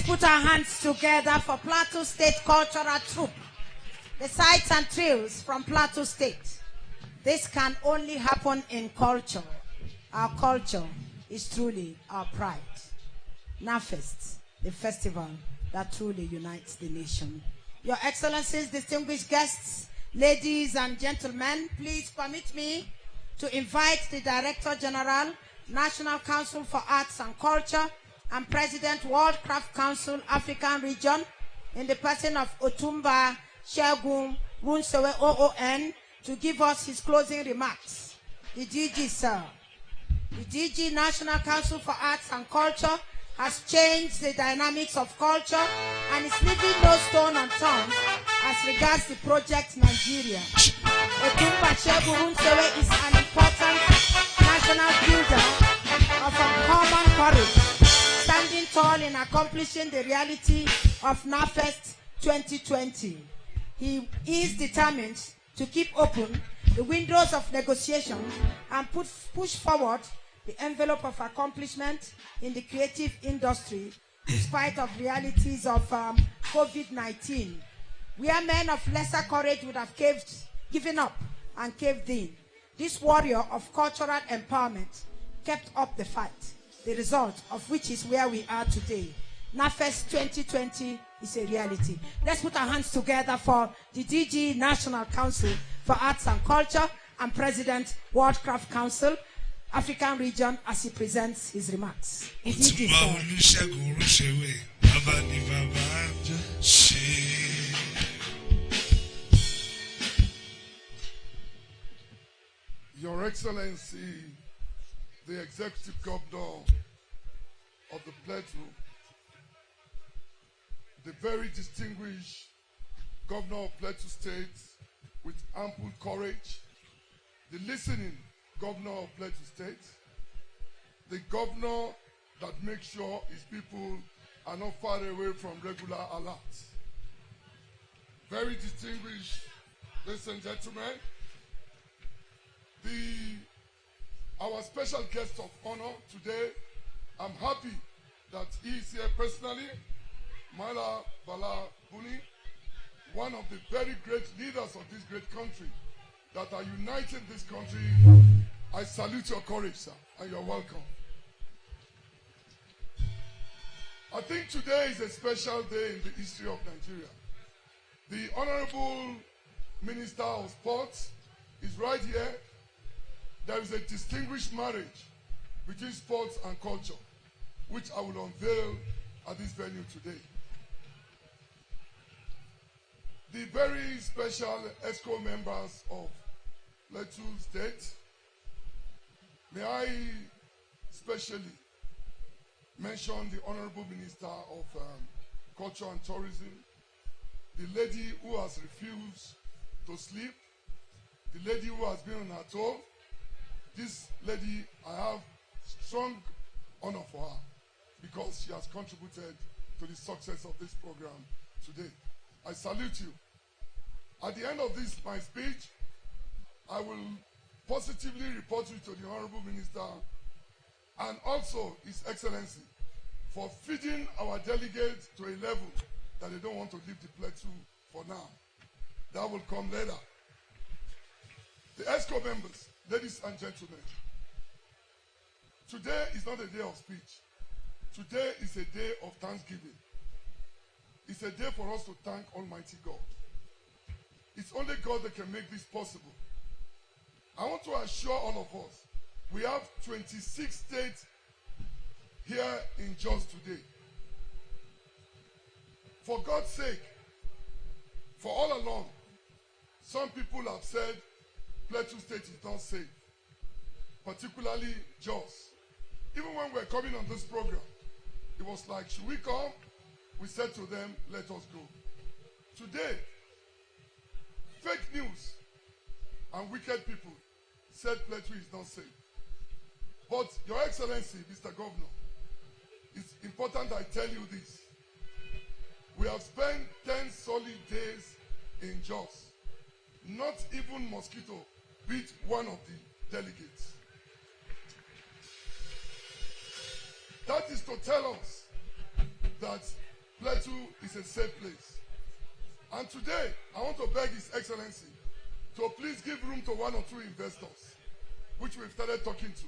put our hands together for Plateau State Cultural Troupe. The sights and thrills from Plateau State. This can only happen in culture. Our culture is truly our pride. NAFEST, the festival that truly unites the nation. Your Excellencies, distinguished guests, ladies and gentlemen, please permit me to invite the Director General, National Council for Arts and Culture, and President, World Craft Council, African Region, in the person of Otumba Segun Wunsewe OON, to give us his closing remarks. The DG, sir. The DG, National Council for Arts and Culture, has changed the dynamics of culture and is leaving no stone unturned as regards the project Nigeria. Otumba Segun Wunsewe is an important national builder of uncommon courage, standing tall in accomplishing the reality of NAFEST 2020. He is determined to keep open the windows of negotiation and push forward the envelope of accomplishment in the creative industry, in spite of realities of COVID-19, where men of lesser courage would have given up and caved in. This warrior of cultural empowerment kept up the fight, the result of which is where we are today. NAFEST 2020 is a reality. Let's put our hands together for the DG, National Council for Arts and Culture, and President, World Craft Council, African Region, as he presents his remarks. DG, Your Excellency, the Executive Governor of the Plateau, the very distinguished Governor of Plateau State with ample courage, the listening Governor of Plateau State, the Governor that makes sure his people are not far away from regular alerts. Very distinguished, ladies and gentlemen, our special guest of honor today, I'm happy that he is here personally, Mala Bala Buni, one of the very great leaders of this great country that are uniting this country. I salute your courage, sir, and you're welcome. I think today is a special day in the history of Nigeria. The Honorable Minister of Sports is right here. There is a distinguished marriage between sports and culture, which I will unveil at this venue today. The very special ESCO members of Plateau State, may I specially mention the Honorable Minister of Culture and Tourism, the lady who has refused to sleep, the lady who has been on her toe. This lady, I have strong honor for her because she has contributed to the success of this program today. I salute you. At the end of this, my speech, I will positively report you to the Honorable Minister and also His Excellency for feeding our delegates to a level that they don't want to leave the Plateau for now. That will come later. The ESCO members, ladies and gentlemen, today is not a day of speech. Today is a day of thanksgiving. It's a day for us to thank Almighty God. It's only God that can make this possible. I want to assure all of us, we have 26 states here in Jos today. For God's sake, for all along, some people have said Plateau State is not safe, particularly Jos. Even when we were coming on this program, it was like, should we come? We said to them, let us go. Today, fake news and wicked people said Plateau is not safe. But Your Excellency, Mr. Governor, it's important I tell you this. We have spent 10 solid days in Jos. Not even mosquito beat one of the delegates. That is to tell us that Plateau is a safe place. And today, I want to beg His Excellency to please give room to one or two investors, which we've started talking to.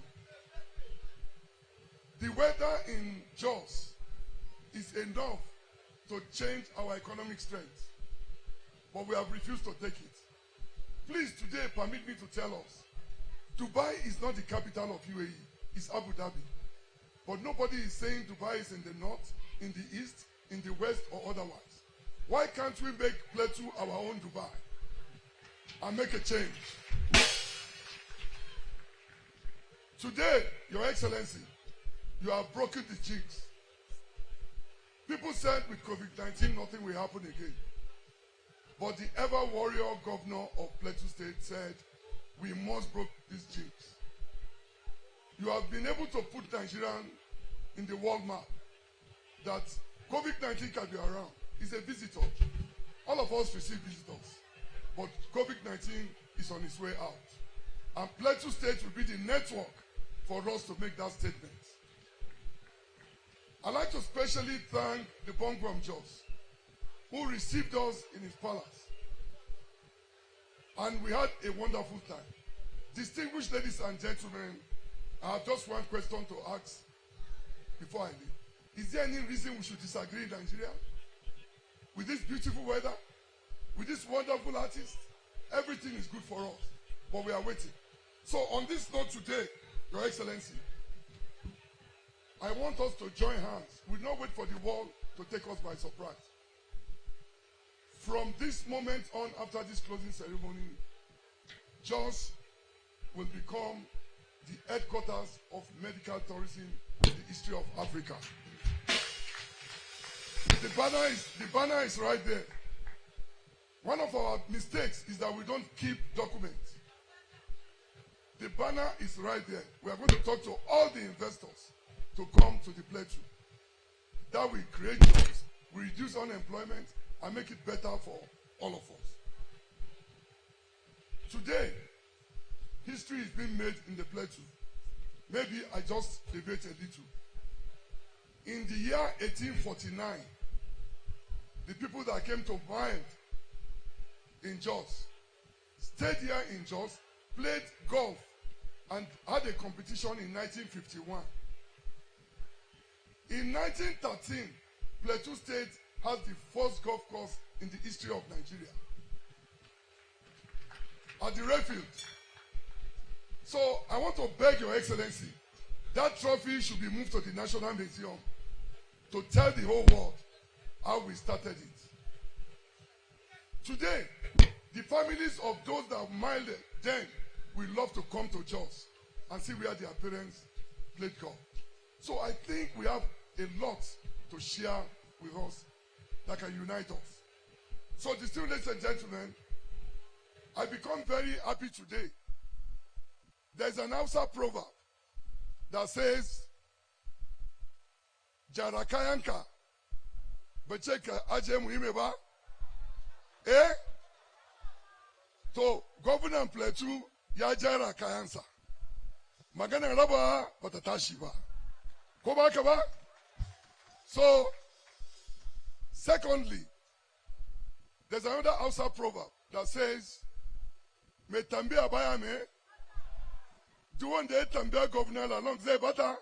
The weather in Jos is enough to change our economic strength, but we have refused to take it. Please, today, permit me to tell us, Dubai is not the capital of UAE, it's Abu Dhabi. But nobody is saying Dubai is in the north, in the east, in the west, or otherwise. Why can't we make Plateau our own Dubai and make a change? Today, Your Excellency, you have broken the jinx. People said with COVID-19 nothing will happen again. But the ever-warrior governor of Plateau State said we must break this jinx. You have been able to put Nigeria in the world map that COVID-19 can be around. It's a visitor. All of us receive visitors. But COVID-19 is on its way out. And Plateau State will be the network for us to make that statement. I'd like to especially thank the Bongrom Jos, who received us in his palace. And we had a wonderful time. Distinguished ladies and gentlemen, I have just one question to ask before I leave. Is there any reason we should disagree in Nigeria? With this beautiful weather, with this wonderful artist, everything is good for us. But we are waiting. So on this note today, Your Excellency, I want us to join hands. We will not wait for the world to take us by surprise. From this moment on, after this closing ceremony, Jos will become the headquarters of medical tourism in the history of Africa. The banner is right there. One of our mistakes is that we don't keep documents. The banner is right there. We are going to talk to all the investors to come to the Plateau. That will create jobs, will reduce unemployment, and make it better for all of us. Today, history is being made in the Plateau. Maybe I just debate a little. In the year 1849, the people that came to mind in Jos stayed here in Jos, played golf, and had a competition in 1951. In 1913, Plateau State has the first golf course in the history of Nigeria at the Redfield. So I want to beg Your Excellency, that trophy should be moved to the National Museum to tell the whole world how we started it. Today, the families of those that mined then will love to come to Jos and see where their parents played golf. So I think we have a lot to share with us that can unite us. So, distinguished ladies and gentlemen, I become very happy today. There's an Hausa proverb that says, Jarakayanka, Becheka Aje Muhimeba, to Governor Plateau ya jara kayansa. Magana raba bata tashi ba. Ko ba ka ba? So, secondly, there's another Hausa proverb that says, Me tambia baya me, do one day tambia governor along zebata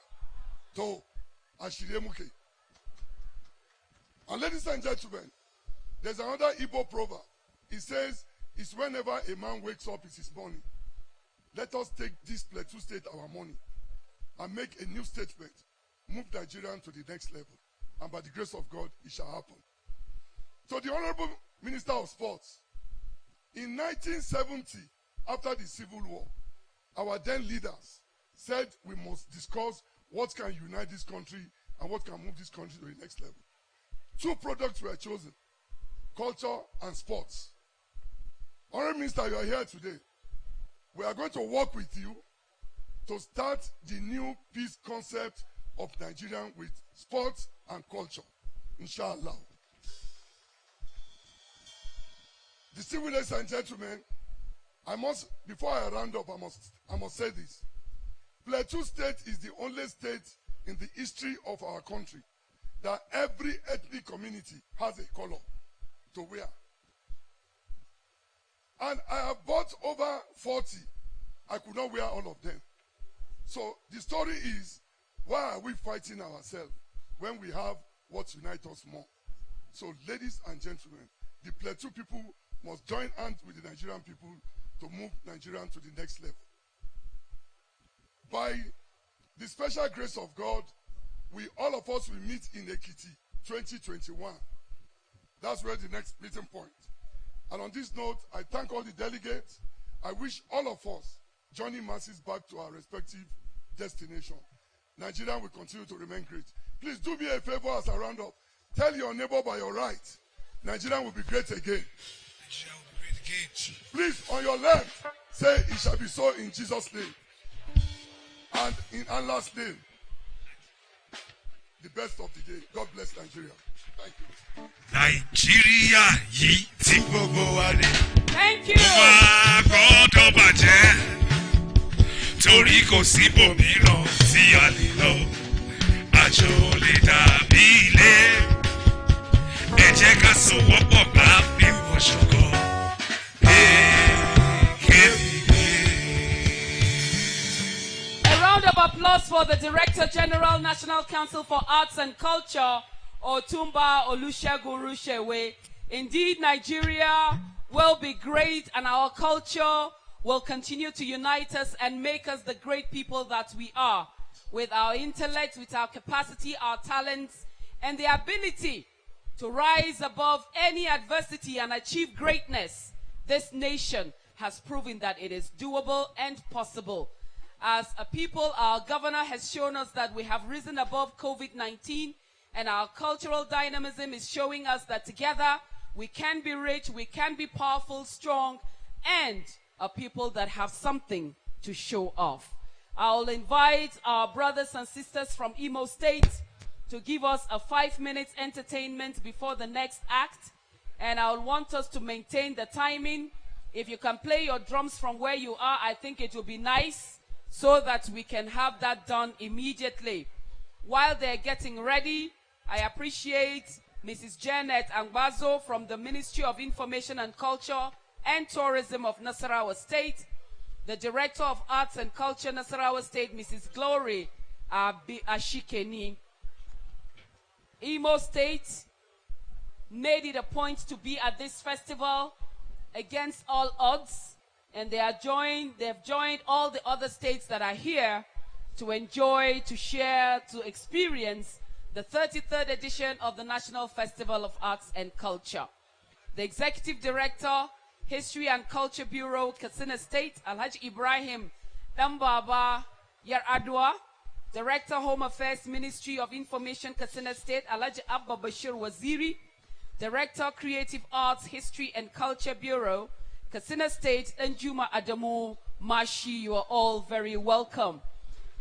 to ashire muke. And ladies and gentlemen, there's another Igbo proverb. It says, it's whenever a man wakes up, it's his morning. Let us take this Plateau State our money and make a new statement, move Nigeria to the next level. And by the grace of God, it shall happen. So the Honorable Minister of Sports, in 1970, after the Civil War, our then leaders said we must discuss what can unite this country and what can move this country to the next level. Two products were chosen, culture and sports. Honorable Minister, you are here today. We are going to work with you to start the new peace concept of Nigeria with sports and culture, inshallah. Distinguished ladies and gentlemen, before I round up, I must say this. Plateau State is the only state in the history of our country that every ethnic community has a color to wear. And I have bought over 40. I could not wear all of them. So the story is, why are we fighting ourselves when we have what unites us more? So ladies and gentlemen, the Plateau people must join hands with the Nigerian people to move Nigeria to the next level. By the special grace of God, all of us will meet in Ekiti 2021. That's where the next meeting point. And on this note, I thank all the delegates. I wish all of us journey masses back to our respective destination. Nigeria will continue to remain great. Please do me a favor as I round up. Tell your neighbor by your right, Nigeria will be great again. Nigeria will be great again. Please, on your left, say it shall be so in Jesus' name. And in Allah's name, the best of the day. God bless Nigeria. Thank you. Nigeria yìí tí gbogbo wa ní. Thank you. Wá gbọ́dọ̀ bàjẹ́. Torí kò sí bòmíràn tí a lè lọ. Àjò lè dàbí ilé. Ẹ jẹ́ ká sowọ́pọ̀ bá bí wọ́n ṣọ̀kan. A round of applause for the Director General, National Council for Arts and Culture, Otumba Olusegun Rushewe. Indeed, Nigeria will be great and our culture will continue to unite us and make us the great people that we are. With our intellect, with our capacity, our talents, and the ability to rise above any adversity and achieve greatness, this nation has proven that it is doable and possible. As a people, our governor has shown us that we have risen above COVID-19, and our cultural dynamism is showing us that together we can be rich, we can be powerful, strong, and a people that have something to show off. I'll invite our brothers and sisters from Imo State to give us a 5-minute entertainment before the next act. And I want us to maintain the timing. If you can play your drums from where you are, I think it will be nice so that we can have that done immediately. While they're getting ready, I appreciate Mrs. Janet Angbazo from the Ministry of Information and Culture and Tourism of Nasarawa State, the Director of Arts and Culture, Nasarawa State, Mrs. Glory Ashikeni. Imo State made it a point to be at this festival against all odds, and they've joined all the other states that are here to enjoy, to share, to experience the 33rd edition of the National Festival of Arts and Culture. The Executive Director, History and Culture Bureau, Katsina State, Alhaji Ibrahim Dambaba Yaradua. Director, Home Affairs, Ministry of Information, Katsina State, Alhaji Abba Bashir Waziri. Director, Creative Arts, History and Culture Bureau, Katsina State, Njuma Adamu Mashi. You are all very welcome.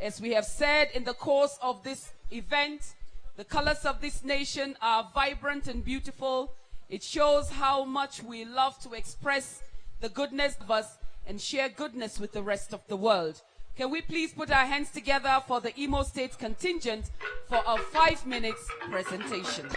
As we have said in the course of this event, the colors of this nation are vibrant and beautiful. It shows how much we love to express the goodness of us and share goodness with the rest of the world. Can we please put our hands together for the Imo State contingent for a 5-minute presentation.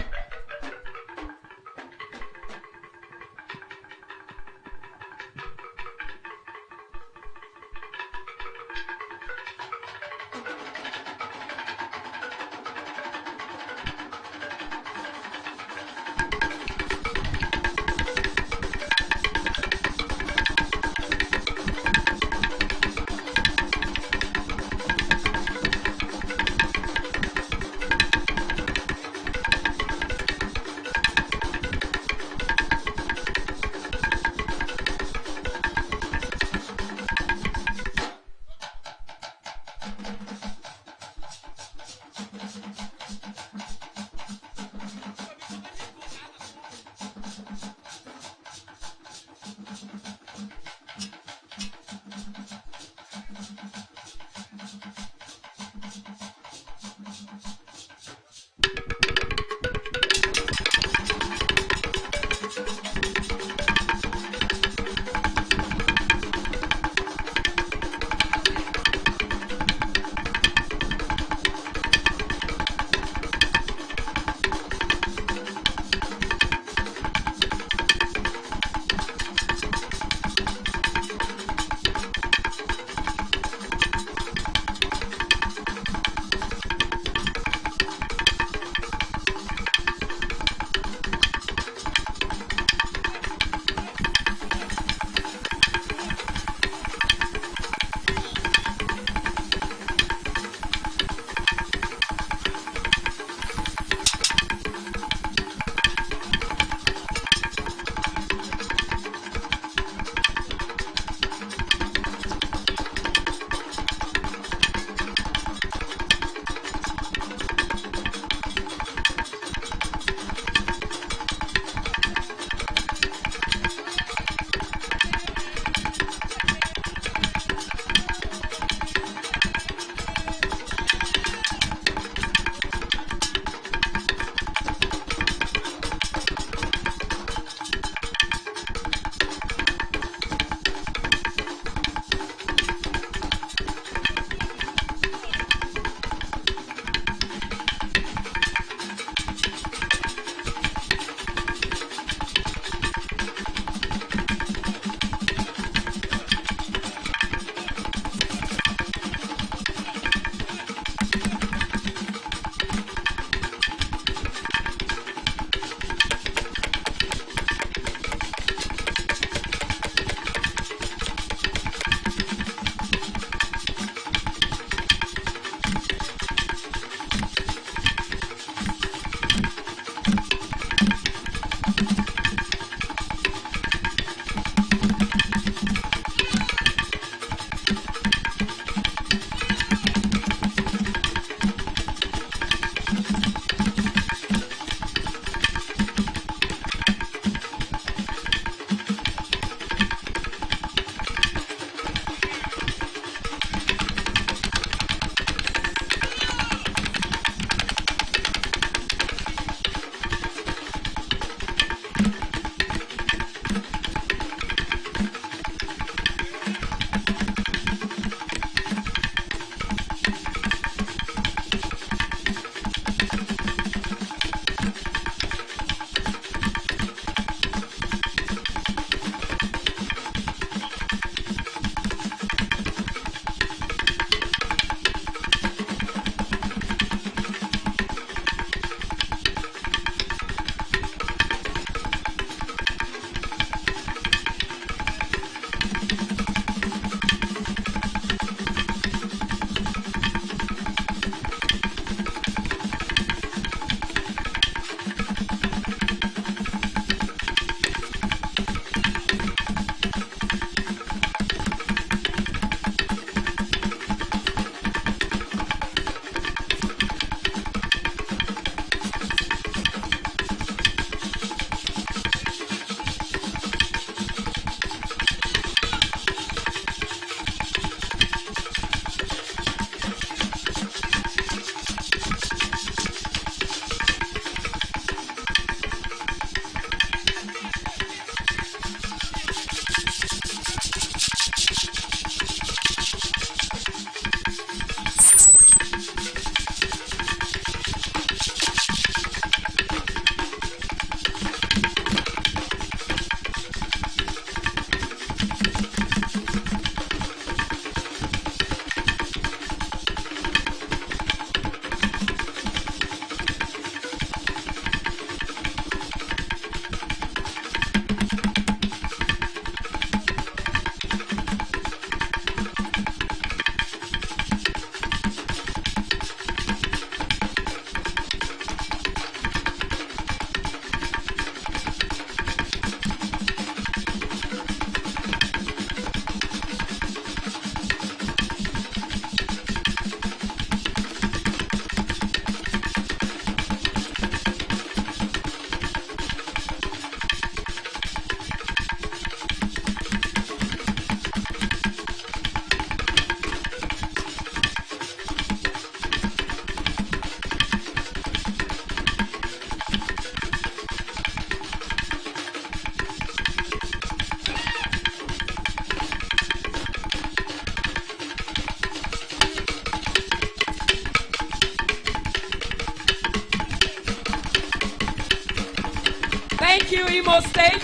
Imo State.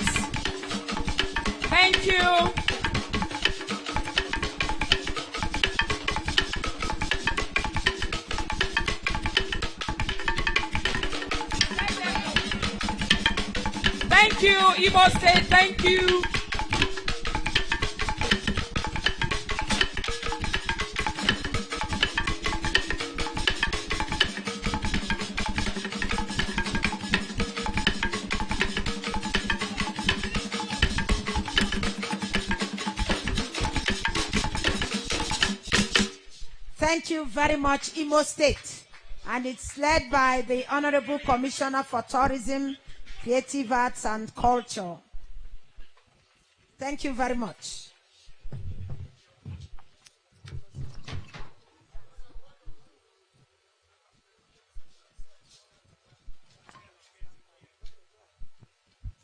Thank you. Thank you, Imo State. Thank you. Thank you very much, Imo State. And it's led by the Honorable Commissioner for Tourism, Creative Arts and Culture. Thank you very much.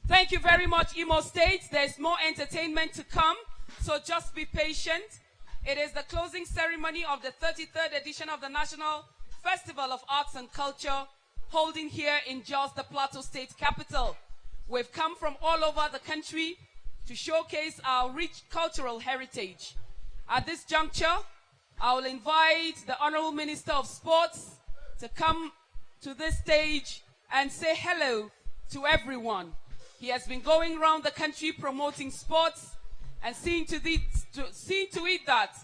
Thank you very much, Imo State. There's more entertainment to come, so just be patient. It is the closing ceremony of the 33rd edition of the National Festival of Arts and Culture, holding here in Jos, the Plateau State capital. We've come from all over the country to showcase our rich cultural heritage. At this juncture, I will invite the Honorable Minister of Sports to come to this stage and say hello to everyone. He has been going around the country promoting sports and seeing to it that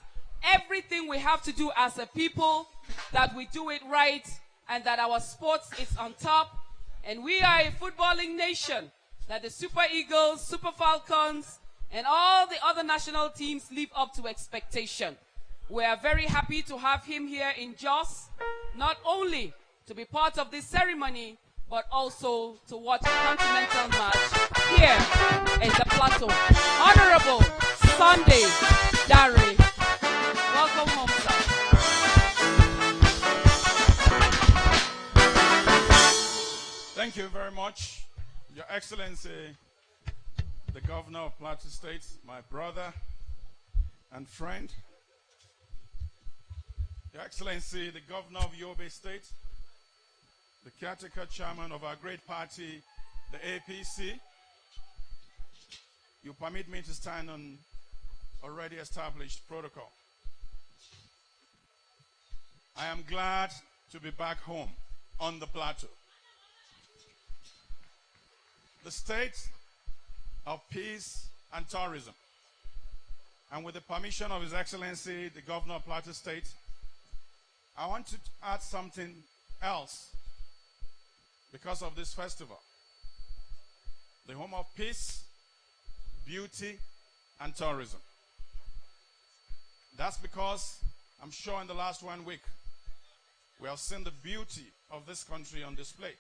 everything we have to do as a people, that we do it right and that our sports is on top. And we are a footballing nation, that the Super Eagles, Super Falcons, and all the other national teams live up to expectation. We are very happy to have him here in Jos, not only to be part of this ceremony, but also to watch a continental match here in the Plateau. Honorable Sunday Dare, welcome home, sir. Thank you very much, Your Excellency, the Governor of Plateau State, my brother and friend. Your Excellency, the Governor of Yobe State, the caretaker chairman of our great party, the APC. You permit me to stand on already established protocol. I am glad to be back home on the plateau. The state of peace and tourism. And with the permission of His Excellency, the Governor of Plateau State, I want to add something else because of this festival. The home of peace, beauty, and tourism. That's because I'm sure in the last 1 week, we have seen the beauty of this country on display.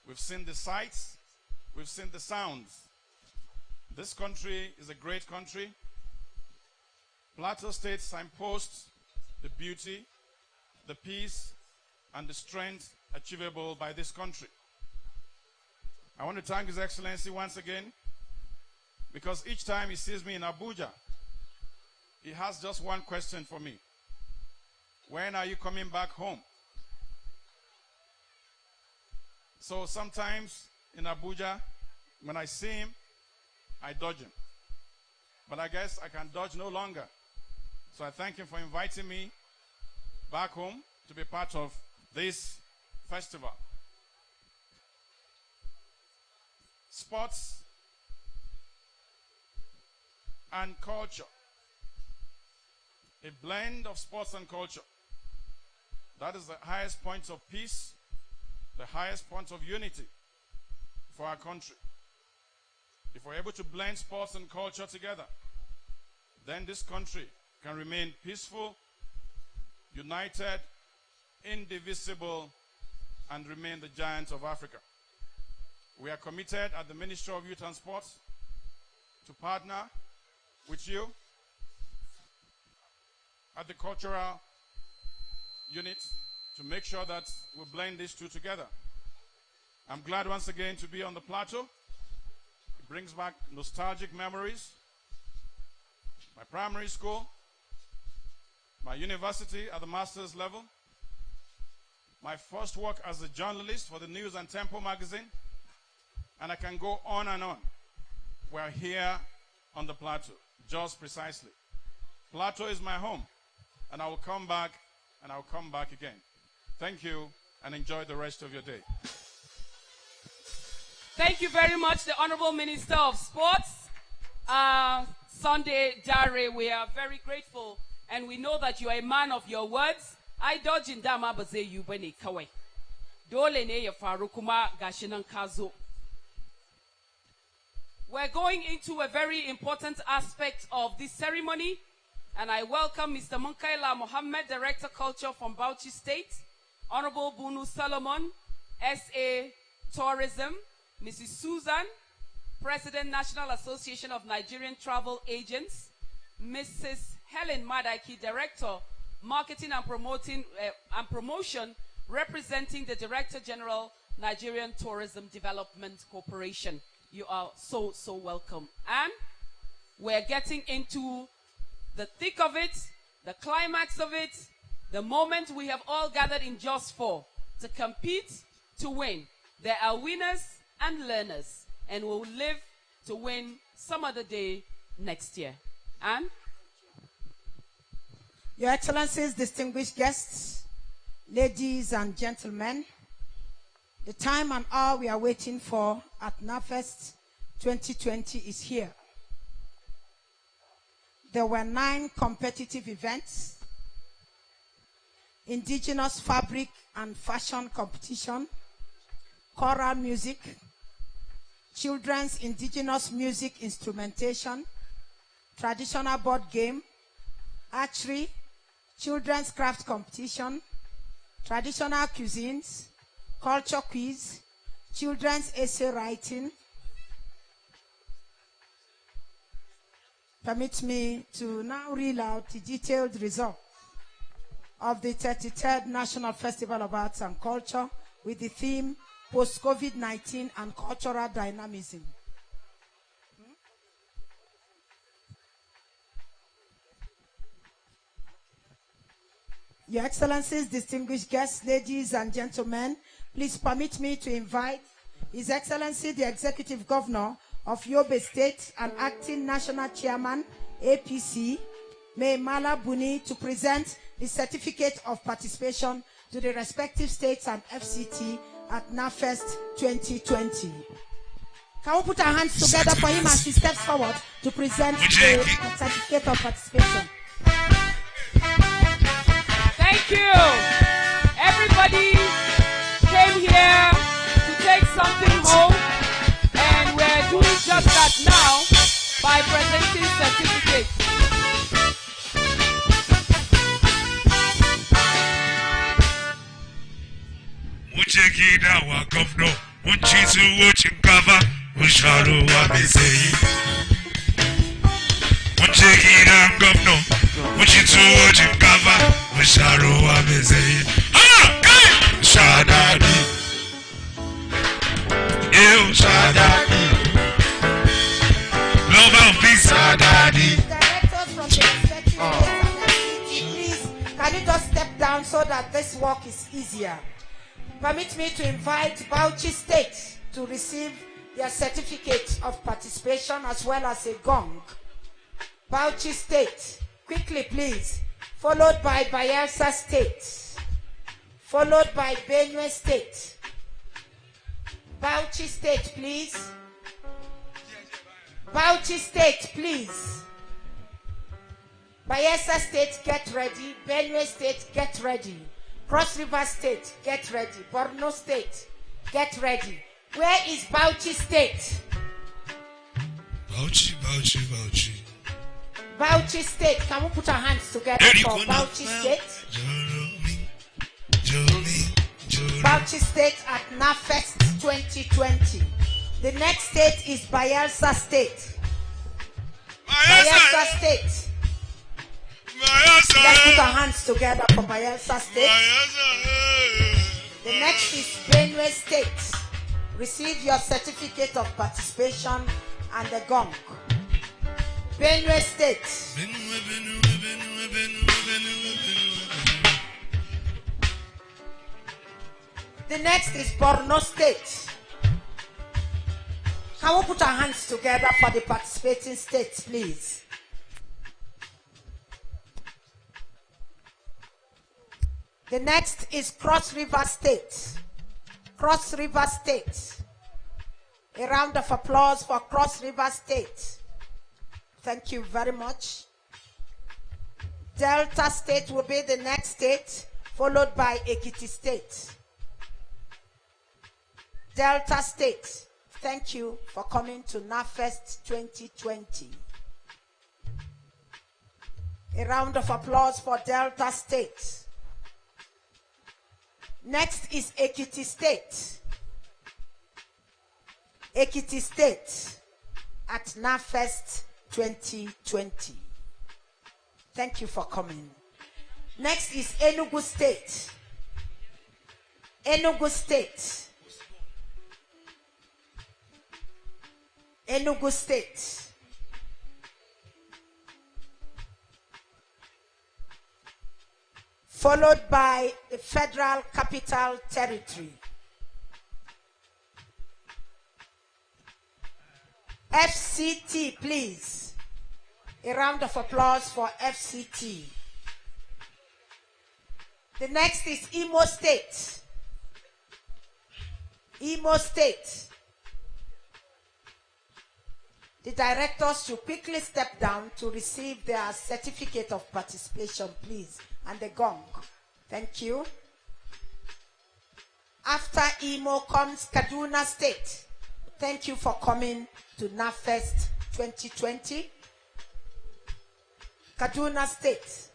We've seen the sights, we've seen the sounds. This country is a great country. Plateau State signposts the beauty, the peace, and the strength achievable by this country. I want to thank His Excellency once again, because each time he sees me in Abuja, he has just one question for me. When are you coming back home? So sometimes in Abuja, when I see him, I dodge him. But I guess I can dodge no longer. So I thank him for inviting me back home to be part of this festival. Sports and culture. A blend of sports and culture. That is the highest point of peace, the highest point of unity for our country. If we're able to blend sports and culture together, then this country can remain peaceful, united, indivisible, and remain the giant of Africa. We are committed at the Ministry of Youth and Sports to partner with you at the cultural unit to make sure that we blend these two together. I'm glad once again to be on the plateau. It brings back nostalgic memories. My primary school, my university at the master's level, my first work as a journalist for the News and Tempo magazine, And I can go on and on. We're here on the plateau, just precisely. Plateau is my home, and I will come back, and I'll come back again. Thank you, and enjoy the rest of your day. Thank you very much, the Honorable Minister of Sports, Sunday Dare. We are very grateful, and we know that you are a man of your words. I dodge in Dama Baze you bene kawe. Dole ne ya farukuma gashinan kazo. We're going into a very important aspect of this ceremony, and I welcome Mr. Munkaila Mohammed, Director Culture from Bauchi State, Honorable Bunu Solomon, SA Tourism, Mrs. Susan, President National Association of Nigerian Travel Agents, Mrs. Helen Madaki, Director Marketing and Promotion, representing the Director General, Nigerian Tourism Development Corporation. You are so welcome. And we're getting into the thick of it, the climax of it, the moment we have all gathered in just for to compete, to win. There are winners and learners, and we'll live to win some other day next year. And Your Excellencies, distinguished guests, ladies and gentlemen, the time and hour we are waiting for at NAFEST 2020 is here. There were 9 competitive events: indigenous fabric and fashion competition, choral music, children's indigenous music instrumentation, traditional board game, archery, children's craft competition, traditional cuisines, culture quiz, children's essay writing. Permit me to now reel out the detailed results of the 33rd National Festival of Arts and Culture with the theme Post-COVID-19 and Cultural Dynamism. Your Excellencies, distinguished guests, ladies and gentlemen, please permit me to invite His Excellency the Executive Governor of Yobe State and Acting National Chairman, APC, May Mala Buni, to present the Certificate of Participation to the respective states and FCT at NAFEST 2020. Can we put our hands together for him as he steps forward to present the Certificate of Participation? thank you. Everybody came here to take something home, and we're doing just that now by presenting certificates. Muchekida wa governor, Muchizu Uchikava, Musharu wa Bezeyi. Muchekida governor, Muchizu Uchikava, Musharu wa Bezeyi. Shadadi. Eu Shadadi. Love and peace, Shadadi. Directors from the respective states and FCT, please, can you just step down so that this work is easier? Permit me to invite Bauchi State to receive their certificate of participation as well as a gong. Bauchi State, quickly please, followed by Bayelsa State, followed by Benue State. Bauchi State, please. Bauchi State, please. Bayelsa State, get ready. Benue State, get ready. Cross River State, get ready. Borno State, get ready. Where is Bauchi State? Bauchi. Bauchi State, can we put our hands together for Bauchi State? Bauchi State at NAFEST 2020. The next state is Bayelsa State. Bayelsa State. Let's put our hands together for Bayelsa State. The next is Benue State. Receive your certificate of participation and the gong. Benue State. The next is Borno State. Can we put our hands together for the participating states, please? The next is Cross River State. Cross River State. A round of applause for Cross River State. Thank you very much. Delta State will be the next state, followed by Ekiti State. Delta State, thank you for coming to NAFEST 2020. A round of applause for Delta State. Next is Ekiti State. Ekiti State at NAFEST 2020. Thank you for coming. Next is Enugu State. Enugu State. Enugu State. Followed by the Federal Capital Territory. FCT, please. A round of applause for FCT. The next is Imo State. Imo State. The directors should quickly step down to receive their certificate of participation, please, and the gong. Thank you. After Imo comes Kaduna State. Thank you for coming to NAFEST 2020. Kaduna State.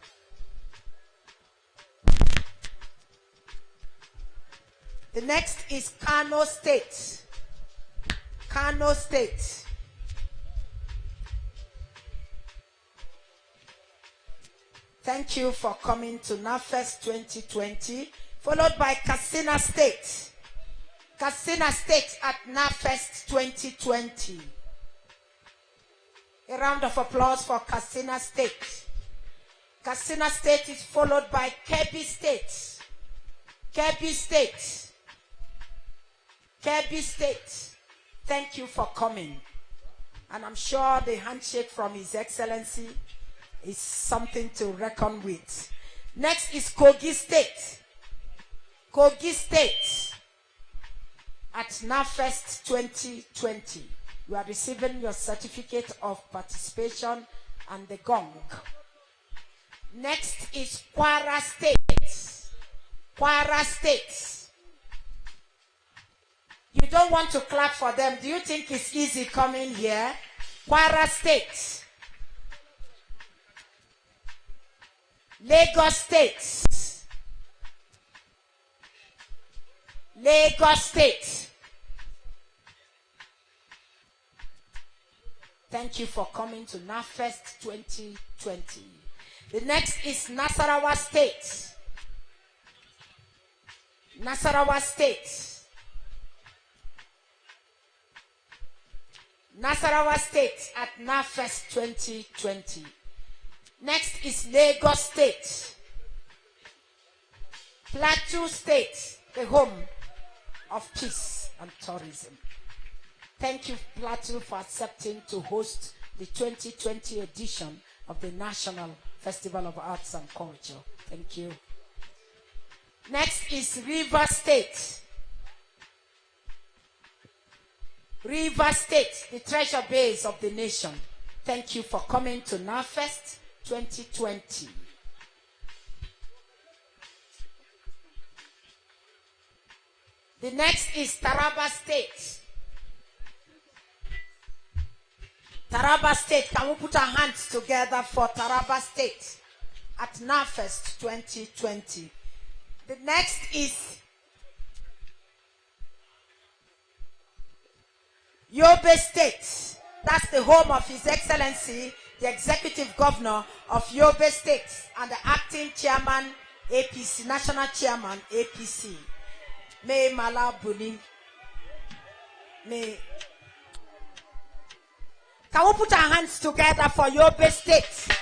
The next is Kano State. Kano State. Thank you for coming to NAFEST 2020, followed by Katsina State. Katsina State at NAFEST 2020. A round of applause for Katsina State. Katsina State is followed by Kebbi State. Kebbi State. Kebbi State. Thank you for coming. And I'm sure the handshake from His Excellency is something to reckon with. Next is Kogi State. Kogi State at NAFEST 2020. You are receiving your certificate of participation and the gong. Next is Kwara State. Kwara State. You don't want to clap for them. Do you think it's easy coming here? Kwara State. Lagos State. Lagos State. Thank you for coming to NAFEST 2020. The next is Nasarawa State. Nasarawa State. Nasarawa State at NAFEST 2020. Next is Lagos State. Plateau State, the home of peace and tourism. Thank you, Plateau, for accepting to host the 2020 edition of the National Festival of Arts and Culture. Thank you. Next is River State. River State, the treasure base of the nation. Thank you for coming to NAFEST 2020. The next is Taraba State. Taraba State, can we put our hands together for Taraba State at NAFEST 2020? The next is Yobe State. That's the home of His Excellency, the Executive Governor of Yobe State and the Acting Chairman, APC, National Chairman, APC. May Malabuni. May. Can we put our hands together for Yobe State?